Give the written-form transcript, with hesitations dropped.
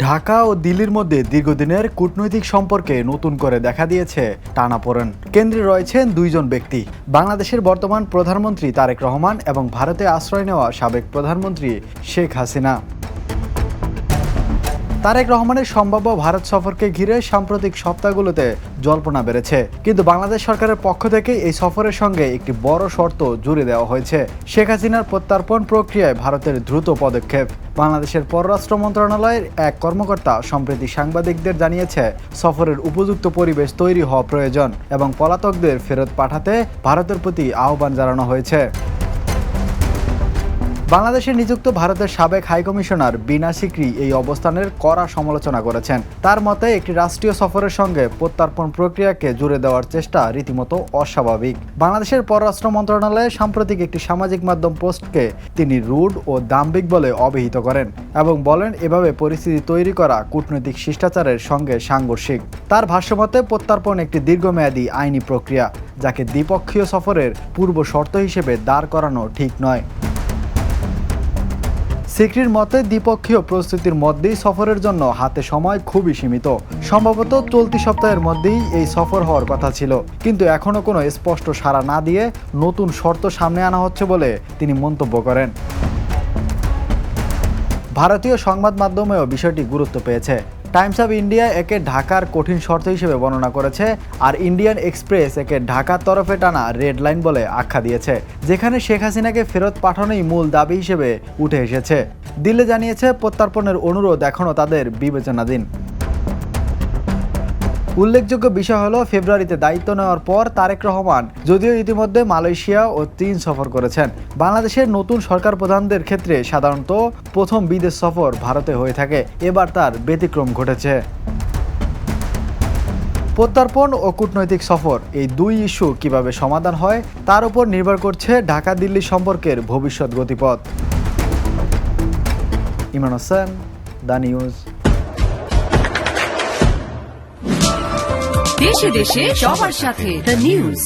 ঢাকা ও দিল্লির মধ্যে দীর্ঘদিনের কূটনৈতিক সম্পর্কে নতুন করে দেখা দিয়েছে টানাপোড়েন। কেন্দ্রে রয়েছেন দুইজন ব্যক্তি, বাংলাদেশের বর্তমান প্রধানমন্ত্রী তারেক রহমান এবং ভারতে আশ্রয় নেওয়া সাবেক প্রধানমন্ত্রী শেখ হাসিনা। তারেক রহমানের সম্ভাব্য ভারত সফরকে ঘিরে সাম্প্রতিক সপ্তাহগুলোতে জল্পনা বেড়েছে, কিন্তু বাংলাদেশ সরকারের পক্ষ থেকে এই সফরের সঙ্গে একটি বড় শর্ত জুড়ে দেওয়া হয়েছে। শেখ হাসিনার প্রত্যর্পণ প্রক্রিয়ায় ভারতের দ্রুত পদক্ষেপ। বাংলাদেশের পররাষ্ট্র মন্ত্রণালয়ের এক কর্মকর্তা সম্প্রতি সাংবাদিকদের জানিয়েছে, সফরের উপযুক্ত পরিবেশ তৈরি হওয়া প্রয়োজন এবং পলাতকদের ফেরত পাঠাতে ভারতের প্রতি আহ্বান জানানো হয়েছে। বাংলাদেশে নিযুক্ত ভারতের সাবেক হাইকমিশনার বিনা সিকরি এই অবস্থানের কড়া সমালোচনা করেছেন। তার মতে, একটি রাষ্ট্রীয় সফরের সঙ্গে প্রত্যর্পণ প্রক্রিয়াকে জুড়ে দেওয়ার চেষ্টা রীতিমতো অস্বাভাবিক। বাংলাদেশের পররাষ্ট্র মন্ত্রণালয়ে সাম্প্রতিক একটি সামাজিক মাধ্যম পোস্টকে তিনি রুড ও দাম্ভিক বলে অভিহিত করেন এবং বলেন, এভাবে পরিস্থিতি তৈরি করা কূটনৈতিক শিষ্টাচারের সঙ্গে সাংঘর্ষিক। তার ভাষ্যমতে, প্রত্যর্পণ একটি দীর্ঘমেয়াদী আইনি প্রক্রিয়া, যাকে দ্বিপক্ষীয় সফরের পূর্ব শর্ত হিসেবে দাঁড় করানো ঠিক নয়। সিকরির মতে, দ্বিপক্ষীয় প্রস্তুতির মধ্যেই সফরের জন্য হাতে সময় খুবই সীমিত। সম্ভবত চলতি সপ্তাহের মধ্যেই এই সফর হওয়ার কথা ছিল, কিন্তু এখনও কোনো স্পষ্ট সাড়া না দিয়ে নতুন শর্ত সামনে আনা হচ্ছে বলে তিনি মন্তব্য করেন। ভারতীয় সংবাদ মাধ্যমেও বিষয়টি গুরুত্ব পেয়েছে। টাইমস অব ইন্ডিয়া একে ঢাকার কঠিন শর্ত হিসেবে বর্ণনা করেছে, আর ইন্ডিয়ান এক্সপ্রেস একে ঢাকার তরফে টানা রেড লাইন বলে আখ্যা দিয়েছে, যেখানে শেখ হাসিনাকে ফেরত পাঠানোই মূল দাবি হিসেবে উঠে এসেছে। দিল্লি জানিয়েছে, প্রত্যর্পণের অনুরোধ এখনও তাদের বিবেচনাধীন। উল্লেখযোগ্য বিষয় হলো, ফেব্রুয়ারিতে দায়িত্ব নেওয়ার পর তারেক রহমান যদিও ইতিমধ্যে মালয়েশিয়া ও চীন সফর করেছেন, বাংলাদেশের নতুন সরকার প্রধানদের ক্ষেত্রে সাধারণত প্রথম বিদেশ সফর ভারতে হয়ে থাকে। এবার তার ব্যতিক্রম ঘটেছে। প্রত্যর্পণ ও কূটনৈতিক সফর, এই দুই ইস্যু কিভাবে সমাধান হয় তার উপর নির্ভর করছে ঢাকা দিল্লি সম্পর্কের ভবিষ্যৎ গতিপথ। Imran Hossain, the news. দেশে দেশে সবার সাথে দ্য নিউজ।